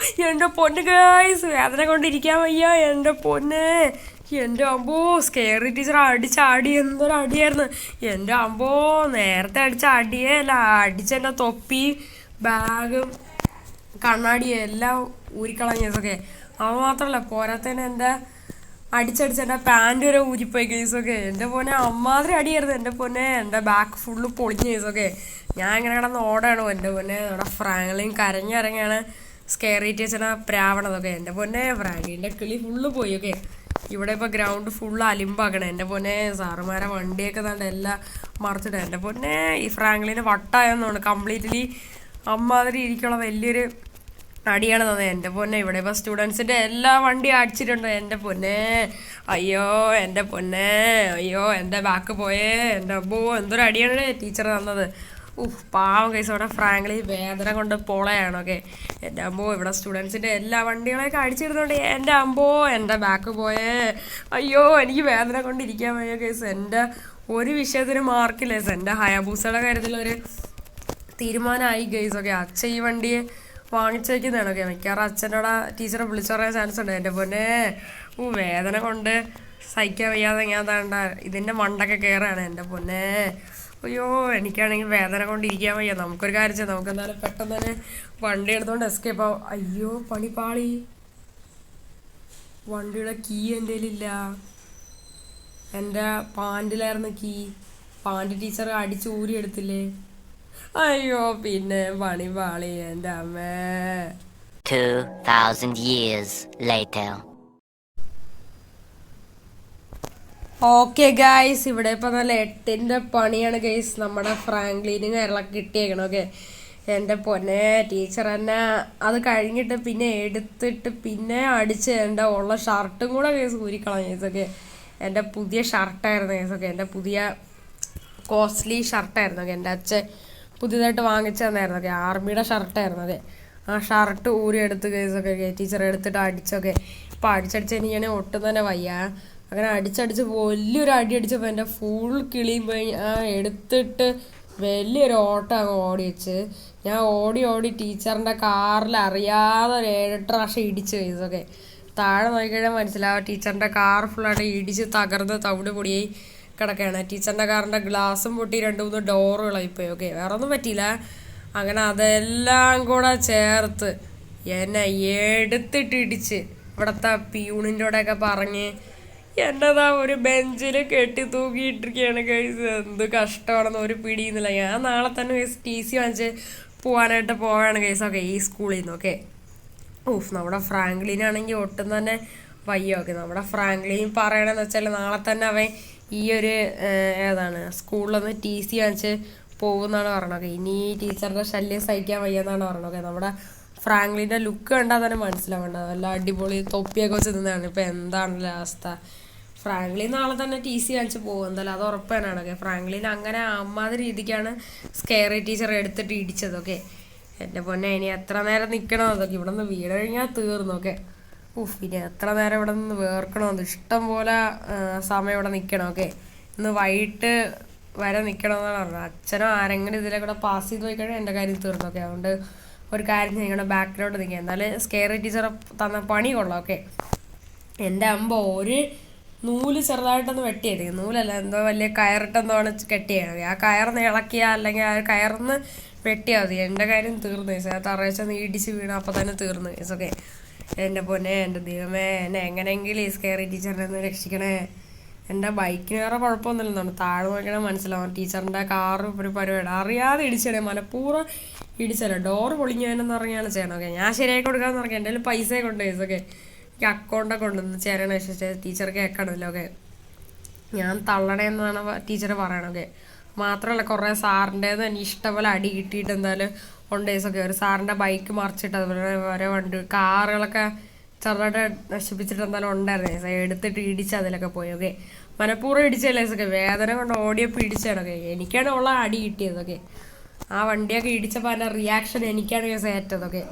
A: എൻ്റെ പൊന്ന് ഗൈസ്, വേദന കൊണ്ടിരിക്കാൻ വയ്യ. എൻ്റെ പൊന്ന്, എൻ്റെ അമ്പോ സ്കെയറി ടീച്ചർ അടിച്ചാടി എന്തൊരു അടിയായിരുന്നു. എൻ്റെ അമ്പോ നേരത്തെ അടിച്ച അടിയേ അല്ല, അടിച്ചെൻ്റെ തൊപ്പി ബാഗും കണ്ണാടിയും എല്ലാം ഊരിക്കളഞ്ഞതൊക്കെ. അത് മാത്രമല്ല പോരാത്തന്നെ എൻ്റെ അടിച്ചടിച്ച് എൻ്റെ പാൻറ് വരെ ഊരിപ്പോയി കേസൊക്കെ. എൻ്റെ പൊന്നെ അമ്മാതിരി അടിയായിരുന്നു. എൻ്റെ പൊന്നെ എൻ്റെ ബാക്ക് ഫുള്ള് പൊളിഞ്ഞ കേസൊക്കെ. ഞാൻ ഇങ്ങനെ കിടന്ന് ഓടാണോ എൻ്റെ പൊന്നെ. നമ്മുടെ ഫ്രാങ്ക്ലിൻ കരഞ്ഞിറങ്ങിയാണ് സ്കെയറി ടീച്ചറിനെ പ്രാവണതൊക്കെ. എൻ്റെ പൊന്നെ ഫ്രാങ്ക്ലിൻ്റെ കിളി ഫുള്ള് പോയി. ഓക്കെ, ഇവിടെ ഇപ്പോൾ ഗ്രൗണ്ട് ഫുള്ള് അലിമ്പാക്കണം. എൻ്റെ പൊന്നെ സാറുമാരെ വണ്ടിയൊക്കെ തന്നെ എല്ലാം മറിച്ചിട്ട്. എൻ്റെ പൊന്നെ ഈ ഫ്രാങ്ക്ലിന് വട്ടായെന്നാണ് കംപ്ലീറ്റ്ലി അമ്മാതിരി ഇരിക്കുള്ള വലിയൊരു അടിയാണ് തന്നെ. എൻ്റെ പൊന്നെ ഇവിടെ ഇപ്പോൾ സ്റ്റുഡൻസിൻ്റെ എല്ലാ വണ്ടിയും അടിച്ചിട്ടുണ്ട്. എൻ്റെ പൊന്നെ അയ്യോ, എൻ്റെ പൊന്നെ അയ്യോ, എൻ്റെ ബാക്ക് പോയേ. എൻ്റെ അമ്മോ എന്തൊരു അടിയാണ് ടീച്ചർ തന്നത്. പാവം കേസ്. അവിടെ ഫ്രാങ്ക്ലി വേദന കൊണ്ട് പൊളയാണ്. ഓക്കെ, എൻ്റെ അമ്മോ ഇവിടെ സ്റ്റുഡൻസിൻ്റെ എല്ലാ വണ്ടികളെയൊക്കെ അടിച്ചിരുന്നുണ്ട്. എൻ്റെ അമ്പോ എൻ്റെ ബാക്ക് പോയേ. അയ്യോ എനിക്ക് വേദന കൊണ്ടിരിക്കാൻ വയ്യ കേസ്. എൻ്റെ ഒരു വിഷയത്തിന് മാർക്കില്ല കേസ്. എൻ്റെ ഹയാബൂസയുടെ കാര്യത്തിലൊരു തീരുമാനമായി ഗൈസ്. ഓക്കെ, അച്ഛൻ ഈ വണ്ടിയെ വാങ്ങിച്ചേക്കുന്നതാണ്. ഓക്കെ, മിക്കവാറും അച്ഛനോട് ടീച്ചറെ വിളിച്ചു പറയാൻ ചാൻസ് ഉണ്ട്. എൻ്റെ പൊന്നെ വേദന കൊണ്ട് സഹിക്കാൻ വയ്യാതെ ഞാൻ താണ്ട ഇതിൻ്റെ മണ്ടൊക്കെ കയറാണ്. എൻ്റെ പൊന്നെ അയ്യോ എനിക്കാണെങ്കിൽ വേദന കൊണ്ടിരിക്കാൻ വയ്യ. നമുക്കൊരു കാര്യം ചെയ്യാം, നമുക്ക് എന്തായാലും പെട്ടെന്ന് തന്നെ വണ്ടി എടുത്തോണ്ട് എസ്കേപ്പ് ആവും. അയ്യോ പണിപ്പാളി, വണ്ടിയുടെ കീ എൻ്റെ കയ്യിലില്ല. എൻ്റെ പാൻറ്റിലായിരുന്നു കീ. പാൻറ് ടീച്ചർ അടിച്ച് ഊരി എടുത്തില്ലേ. അയ്യോ പിന്നെ പണിപ്പാളി എൻ്റെ അമ്മേ.
C: 2000 years later.
A: ഓക്കെ ഗൈസ്, ഇവിടെ ഇപ്പം നല്ല 8ന്റെ പണിയാണ് ഗൈസ്. നമ്മുടെ ഫ്രാങ്ക്ലിനും കാര്യങ്ങളൊക്കെ കിട്ടിയേക്കണം. ഓക്കെ, എൻ്റെ പൊന്നെ ടീച്ചർ എന്നെ അത് കഴിഞ്ഞിട്ട് പിന്നെ എടുത്തിട്ട് പിന്നെ അടിച്ച് എൻ്റെ ഉള്ള ഷർട്ടും കൂടെ കേസ് ഊരിക്കളഞ്ഞ കേസൊക്കെ. എൻ്റെ പുതിയ ഷർട്ടായിരുന്നു കേസൊക്കെ. എൻ്റെ പുതിയ കോസ്റ്റ്ലി ഷർട്ടായിരുന്നു. ഓക്കെ, എൻ്റെ അച്ഛൻ പുതിയതായിട്ട് വാങ്ങിച്ചു തന്നായിരുന്നു. ഓക്കെ, ആർമിയുടെ ഷർട്ടായിരുന്നു. ഓക്കെ,
B: ആ ഷർട്ട് ഊരി എടുത്ത് കേസൊക്കെ ടീച്ചർ എടുത്തിട്ട് അടിച്ചൊക്കെ. ഇപ്പം അടിച്ചടിച്ച് എനിക്കാണെങ്കിൽ ഒട്ടും തന്നെ വയ്യ. അങ്ങനെ അടിച്ചടിച്ച് വലിയൊരു അടി അടിച്ചപ്പോൾ എൻ്റെ ഫുൾ കിളിയും പോയി. എടുത്തിട്ട് വലിയൊരു ഓട്ടം അങ്ങ് ഓടി വെച്ച് ഞാൻ ഓടി ഓടി ടീച്ചറിൻ്റെ കാറിൽ അറിയാതെ ഒരു 7-8 പ്രാവശ്യം ഇടിച്ച് കേസൊക്കെ. താഴെ നോക്കിക്കഴിഞ്ഞാൽ മനസ്സിലാവും ടീച്ചറിൻ്റെ കാർ ഫുള്ളായിട്ട് ഇടിച്ച് തകർന്ന് തവിട് പൊടിയായി കിടക്കുകയാണ്. ടീച്ചറിൻ്റെ കാറിൻ്റെ ഗ്ലാസും പൊട്ടി 2-3 ഡോറുകളായിപ്പോയി. ഓക്കെ, വേറെ ഒന്നും പറ്റിയില്ല. അങ്ങനെ അതെല്ലാം കൂടെ ചേർത്ത് എന്നെ എടുത്തിട്ട് ഇടിച്ച് ഇവിടുത്തെ പ്യൂണിൻ്റെ കൂടെയൊക്കെ പറഞ്ഞ് എന്നതാ ഒരു ബെഞ്ചിൽ കെട്ടി തൂക്കിയിട്ടിരിക്കുകയാണ് കേസ്. എന്ത് കഷ്ടമാണെന്ന് ഒരു പിടിയുന്നില്ല. ഞാൻ നാളെ തന്നെ കേസ് TC വാങ്ങിച്ച് പോകാനായിട്ട് പോവുകയാണ് കേസൊക്കെ ഈ സ്കൂളിൽ നിന്ന്. ഓക്കെ, നമ്മുടെ ഫ്രാങ്ക്ലിനാണെങ്കിൽ ഒട്ടും തന്നെ വയ്യ. ഓക്കെ, നമ്മുടെ ഫ്രാങ്ക്ലിൻ പറയണമെന്ന് വെച്ചാൽ നാളെ തന്നെ അവൻ ഈ ഒരു സ്കൂളിലൊന്ന് TC വാങ്ങിച്ച് പോകുമെന്നാണ് പറയണത്. ഇനി ടീച്ചറിൻ്റെ ശല്യം സഹിക്കാൻ വയ്യെന്നാണ് പറയണത്. ഓക്കെ, നമ്മുടെ ഫ്രാങ്ക്ലിൻ്റെ ലുക്ക് കണ്ടാൽ തന്നെ മനസ്സിലാവേണ്ട നല്ല അടിപൊളി തൊപ്പിയൊക്കെ വെച്ച് നിന്നാണ്. ഇപ്പം എന്താണല്ലോ അവസ്ഥ. ഫ്രാങ്ക്ലിൻ നാളെ തന്നെ TC വാങ്ങിച്ച് പോകും എന്തായാലും, അത് ഉറപ്പ് തന്നെയാണ്. ഓക്കെ, ഫ്രാങ്ക്ലിൻ അങ്ങനെ അമ്മാതിരി രീതിക്കാണ് സ്കെയറി ടീച്ചർ എടുത്തിട്ട് ഇടിച്ചതൊക്കെ. എൻ്റെ പൊന്നെ ഇനി എത്ര നേരം നിൽക്കണം അതൊക്കെ. ഇവിടെ നിന്ന് വീട് കഴിഞ്ഞാൽ തീർന്നു. ഓക്കെ, ഇനി എത്ര നേരം ഇവിടെ നിന്ന് വേർക്കണമെന്ന് ഇഷ്ടം പോലെ സമയം ഇവിടെ നിൽക്കണം. ഓക്കെ, ഇന്ന് വൈകിട്ട് വരെ നിൽക്കണമെന്നാണ് പറഞ്ഞത്. അച്ഛനോ ആരെങ്കിലും ഇതിലെ കൂടെ പാസ് ചെയ്ത് പോയി കഴിഞ്ഞാൽ എൻ്റെ കാര്യം തീർന്നു. ഓക്കെ, അതുകൊണ്ട് ഒരു കാര്യം ചെയ്യണം, ബാക്കിലോട്ട് നിൽക്കുക. എന്നാലും സ്കെയറി ടീച്ചർ തന്ന പണി കൊള്ളാം. ഓക്കെ, എൻ്റെ അമ്പ ഒരു നൂല് ചെറുതായിട്ടൊന്ന് വെട്ടിയത്, നൂലല്ല എന്തോ വലിയ കയറിട്ടെന്തോ ആണ് കെട്ടിയത്. ആ കയറിന്ന് ഇളക്കിയ അല്ലെങ്കിൽ ആ കയറിന്ന് വെട്ടിയാൽ മതി, എൻ്റെ കാര്യം തീർന്നു കേസ്. ആ തറയച്ചൊന്ന് ഇടിച്ച് വീണ അപ്പം തന്നെ തീർന്നു കേസ്. ഓക്കെ, എൻ്റെ പൊന്നെ എൻ്റെ ദൈവമേ, എന്നെ എങ്ങനെയെങ്കിലും ഈ സ്കെയറി ടീച്ചറിനെ ഒന്ന് രക്ഷിക്കണേ. എൻ്റെ ബൈക്കിന് വേറെ കുഴപ്പമൊന്നുമില്ലെന്നാണ്. താഴെ നോക്കണേ മനസ്സിലാവും. ടീച്ചറിൻ്റെ കാറ് ഒരു പരിപാടി അറിയാതെ ഇടിച്ചടേ, മനഃപൂർവ്വം ഇടിച്ചല്ലേ. ഡോറ് പൊളിഞ്ഞതിനെന്ന് പറഞ്ഞാണ് ചെയ്യണം. ഓക്കെ, ഞാൻ ശരിയായി കൊടുക്കാമെന്ന് പറഞ്ഞു. എൻ്റെ കയ്യിൽ പൈസയൊക്കെ ഉണ്ട് കേസ്. ഓക്കെ, എനിക്ക് അക്കൗണ്ടൊക്കെ ഉണ്ടെന്ന് ചേരണ ടീച്ചർ കേൾക്കണമല്ലോ. ഓക്കെ, ഞാൻ തള്ളണേന്നാണ് ടീച്ചർ പറയണത്. ഓക്കെ, മാത്രമല്ല കുറേ സാറിൻ്റെന്ന് എനിക്ക് ഇഷ്ടംപോലെ അടി കിട്ടിയിട്ട് എന്തായാലും ഉണ്ട് കേസൊക്കെ. ഒരു സാറിൻ്റെ ബൈക്ക് മറിച്ചിട്ട് അതുപോലെ ഓരോ വണ്ടി കാറുകളൊക്കെ ചെറുതായിട്ട് നശിപ്പിച്ചിട്ട് എന്തായാലും ഉണ്ടായിരുന്നു. എടുത്തിട്ട് ഇടിച്ച് അതിലൊക്കെ പോയി. ഓക്കെ, മനഃപൂർവ്വം ഇടിച്ചല്ലേ കേസൊക്കെ. വേദന കൊണ്ട് ഓടിയപ്പോൾ ഇടിച്ചാണൊക്കെ. എനിക്കാണ് ഉള്ള അടി കിട്ടിയതൊക്കെ. ആ വണ്ടിയൊക്കെ ഇടിച്ചപ്പോൾ അതിൻ്റെ റിയാക്ഷൻ എനിക്കാണ് കേസ് ഏറ്റതൊക്കെ.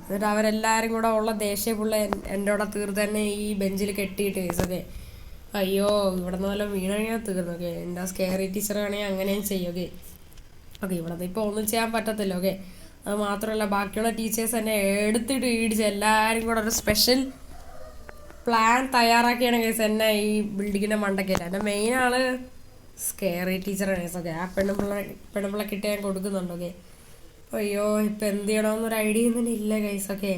B: എന്നിട്ട് അവരെല്ലാവരും കൂടെ ഉള്ള ദേഷ്യം പുള്ള എൻ്റെ കൂടെ തീർത്ത് തന്നെ ഈ ബെഞ്ചിൽ കെട്ടിയിട്ട് കേസൊക്കെ. അയ്യോ, ഇവിടെ നിന്ന് വല്ലതും വീണ് കഴിഞ്ഞാൽ തീർന്നു. ഓക്കെ, എൻ്റെ സ്കെയറി ടീച്ചറാണെങ്കിൽ അങ്ങനെയും ചെയ്യും. ഓക്കെ, ഇവിടെ നിന്ന് ഇപ്പോൾ ഒന്നും ചെയ്യാൻ പറ്റത്തില്ല. ഓക്കെ, അത് മാത്രമല്ല ബാക്കിയുള്ള ടീച്ചേഴ്സ് തന്നെ എടുത്തിട്ട് ഇടിച്ച് എല്ലാവരും കൂടെ ഒരു സ്പെഷ്യൽ പ്ലാൻ തയ്യാറാക്കിയാണ് കേസ് എന്നെ ഈ ബിൽഡിങ്ങിൻ്റെ മണ്ടയ്ക്കില്ല. എൻ്റെ മെയിൻ ആള് സ്കെയറി ടീച്ചറാണ് കേസ്. ഓക്കെ, ആ പെണ്ണുപിള്ള കിട്ടി ഞാൻ കൊടുക്കുന്നുണ്ട്. ഓക്കെ, അയ്യോ ഇപ്പം എന്ത് ചെയ്യണമെന്നൊരു ഐഡിയ തന്നെ ഇല്ല കേസ്. ഓക്കെ,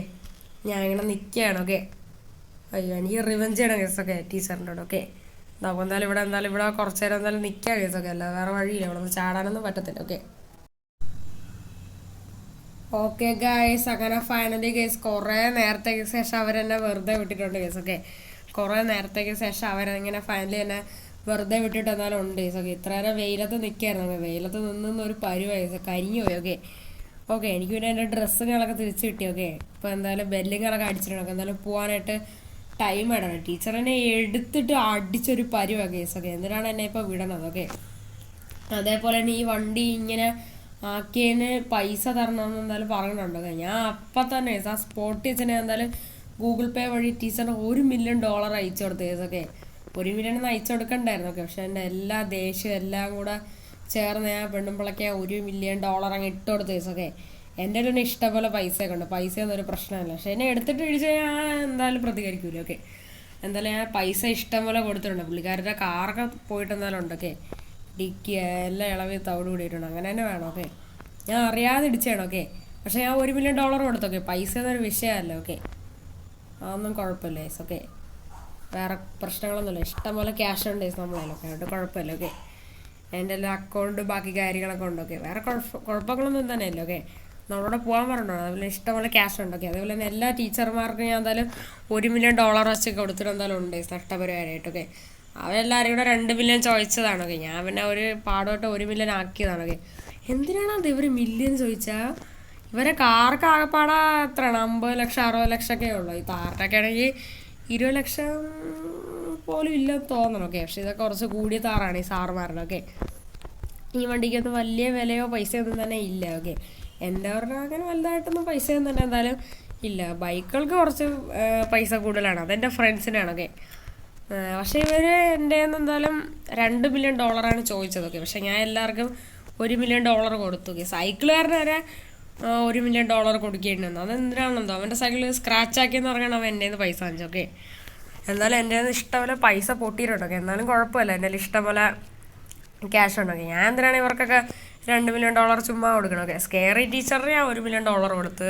B: ഞാൻ ഇങ്ങനെ നിൽക്കുകയാണ്. ഓക്കെ, അയ്യോ എനിക്ക് റിവെഞ്ച് ചെയ്യണം കേസൊക്കെ ടീച്ചറിൻ്റെ കൂടെ. ഓക്കെ, നമുക്ക് എന്തായാലും ഇവിടെ കുറച്ച് നേരം എന്തായാലും നിൽക്കാം കേസൊക്കെ. അല്ല വേറെ വഴിയില്ല, ഇവിടെ നിന്ന് ചാടാനൊന്നും പറ്റത്തില്ല. ഓക്കെ, ഓക്കെ ഗൈസ്, അങ്ങനെ ഫൈനലി കേസ് കുറേ നേരത്തേക്ക് ശേഷം അവരെന്നെ വെറുതെ വിട്ടിട്ടുണ്ട് കേസ്. ഓക്കെ, കുറേ നേരത്തേക്ക് ശേഷം അവരിങ്ങനെ ഫൈനലി എന്നെ വെറുതെ വിട്ടിട്ട് എന്നാലും ഉണ്ട് കേസ്. ഓക്കെ, ഇത്ര നേരം വെയിലത്ത് നിൽക്കായിരുന്നു. വെയിലത്ത് നിന്നൊരു പരുവായി കരിഞ്ഞു പോയി. ഓക്കെ, ഓക്കെ, എനിക്ക് പിന്നെ എൻ്റെ ഡ്രസ്സുകളൊക്കെ തിരിച്ച് കിട്ടി. ഓക്കെ, ഇപ്പോൾ എന്തായാലും ബെല്ലുകളൊക്കെ അടിച്ചിട്ടുണ്ട്. എന്തായാലും പോകാനായിട്ട് ടൈം ഇടണം. ടീച്ചർ എന്നെ എടുത്തിട്ട് അടിച്ചൊരു പരുവാണ് കേസ്. ഓക്കെ, എന്തിനാണ് എന്നെ ഇപ്പോൾ വിടണത്. ഓക്കെ, അതേപോലെ തന്നെ ഈ വണ്ടി ഇങ്ങനെ ആക്കിയതിന് പൈസ തരണമെന്ന് എന്തായാലും പറയുന്നുണ്ട്. ഓക്കെ, ഞാൻ അപ്പം തന്നെ ആ സ്പോട്ട് ടീച്ചറിനെ എന്തായാലും ഗൂഗിൾ പേ വഴി ടീച്ചറിന് $1 മില്യൺ അയച്ചു കൊടുത്തു കേസ്. ഓക്കെ, $1 മില്യൺ അയച്ചു കൊടുക്കണ്ടായിരുന്നു. ഓക്കെ, പക്ഷെ എൻ്റെ എല്ലാ ദേഷ്യവും എല്ലാം കൂടെ ചേർന്ന് ഞാൻ പെണ്ണുമ്പിളയ്ക്ക് $1 മില്യൺ അങ്ങ് ഇട്ട് കൊടുത്തു കേസ്. ഓക്കെ, എൻ്റെ തന്നെ ഇഷ്ടംപോലെ പൈസയൊക്കെ ഉണ്ട്, പൈസയൊന്നും ഒരു പ്രശ്നമല്ല. പക്ഷെ എന്നെ എടുത്തിട്ട് ഇടിച്ചാൽ ഞാൻ എന്തായാലും പ്രതികരിക്കൂല. ഓക്കെ, എന്തായാലും ഞാൻ പൈസ ഇഷ്ടം പോലെ കൊടുത്തിട്ടുണ്ട്. പുള്ളിക്കാരുടെ കാറൊക്കെ പോയിട്ട് എന്തായാലും ഉണ്ട്. ഓക്കെ, ഡിക്കി എല്ലാം ഇളവി തവിട് കൂടിയിട്ടുണ്ട്. അങ്ങനെ തന്നെ വേണം. ഓക്കെ, ഞാൻ അറിയാതെ ഇടിച്ചാണ്. ഓക്കെ, പക്ഷെ ഞാൻ $1 മില്യൺ കൊടുത്തു. ഓക്കെ, പൈസ എന്നൊരു വിഷയമല്ല. ഓക്കെ, അതൊന്നും കുഴപ്പമില്ല കേസ്. ഓക്കെ, വേറെ പ്രശ്നങ്ങളൊന്നുമില്ല, ഇഷ്ടം പോലെ ക്യാഷ് ഉണ്ട് കേസ് നമ്മളതിലൊക്കെ, അതുകൊണ്ട് കുഴപ്പമില്ല. ഓക്കെ, എൻ്റെ എല്ലാം അക്കൗണ്ട് ബാക്കി കാര്യങ്ങളൊക്കെ ഉണ്ട്. ഓക്കെ, വേറെ കുഴപ്പങ്ങളൊന്നും തന്നെയല്ല. ഓക്കെ, നമ്മളോട് പോകാൻ പറഞ്ഞോ, അതുപോലെ ഇഷ്ടംപോലെ ക്യാഷ് ഉണ്ട്. ഓക്കെ, അതേപോലെ തന്നെ എല്ലാ ടീച്ചർമാർക്കും ഞാൻ എന്തായാലും $1 മില്യൺ വെച്ച് കൊടുത്തിട്ട് എന്തായാലും ഉണ്ട് നഷ്ടപരിഹാരമായിട്ട്. ഓക്കെ, അവരെല്ലാവരും കൂടെ $2 മില്യൺ ചോദിച്ചതാണ്. ഓക്കെ, ഞാൻ പിന്നെ ഒരു പാടുമായിട്ട് $1 മില്യൺ ആക്കിയതാണ്. ഓക്കെ, എന്തിനാണ് അത് ഇവർ മില്യൺ ചോദിച്ചാൽ? ഇവരെ കാർക്ക് ആകെപ്പാടാ എത്രയാണ്, 50 ലക്ഷം 60 ലക്ഷമൊക്കെ ഉള്ളൂ. ഈ താറിനൊക്കെ ആണെങ്കിൽ 20 ലക്ഷം പോലും ഇല്ലെന്ന് തോന്നണം. ഓക്കെ, പക്ഷെ ഇതൊക്കെ കുറച്ച് കൂടിയ താറാണ് ഈ സാറുമാരുടെ. ഓക്കെ, ഈ വണ്ടിക്കൊന്നും വലിയ വിലയോ പൈസയോ ഒന്നും തന്നെ ഇല്ല. ഓക്കെ,
A: എൻ്റെ പറഞ്ഞാൽ അങ്ങനെ വലുതായിട്ടൊന്നും പൈസയൊന്നും തന്നെ എന്തായാലും ഇല്ല. ബൈക്കുകൾക്ക് കുറച്ച് പൈസ കൂടുതലാണ്, അതെൻ്റെ ഫ്രണ്ട്സിനാണൊക്കെ. പക്ഷേ ഇവർ എൻ്റെ എന്തായാലും $2 മില്യൺ ചോദിച്ചതൊക്കെ. പക്ഷെ ഞാൻ എല്ലാവർക്കും $1 മില്യൺ കൊടുത്തു. സൈക്കിളുകാരന് വരെ $1 മില്യൺ കൊടുക്കേണ്ടി വന്നു. അതെന്തിനാണെന്തോ അവൻ്റെ സൈക്കിൾ സ്ക്രാച്ച് ആക്കിയെന്ന് പറഞ്ഞാൽ അവൻ എൻ്റെ പൈസ വാങ്ങിച്ചോക്കെ. എന്നാലും എൻ്റെ ഇഷ്ടംപോലെ പൈസ പൊട്ടിയിട്ടുണ്ടൊക്കെ. എന്നാലും കുഴപ്പമില്ല, എൻ്റെ ഇഷ്ടംപോലെ ക്യാഷ് ഉണ്ടൊക്കെ. ഞാൻ എന്തിനാണ് ഇവർക്കൊക്കെ $2 മില്യൺ ചുമ്മാ കൊടുക്കണമൊക്കെ. സ്കെയറി ടീച്ചറിന് ഞാൻ $1 മില്യൺ കൊടുത്ത്,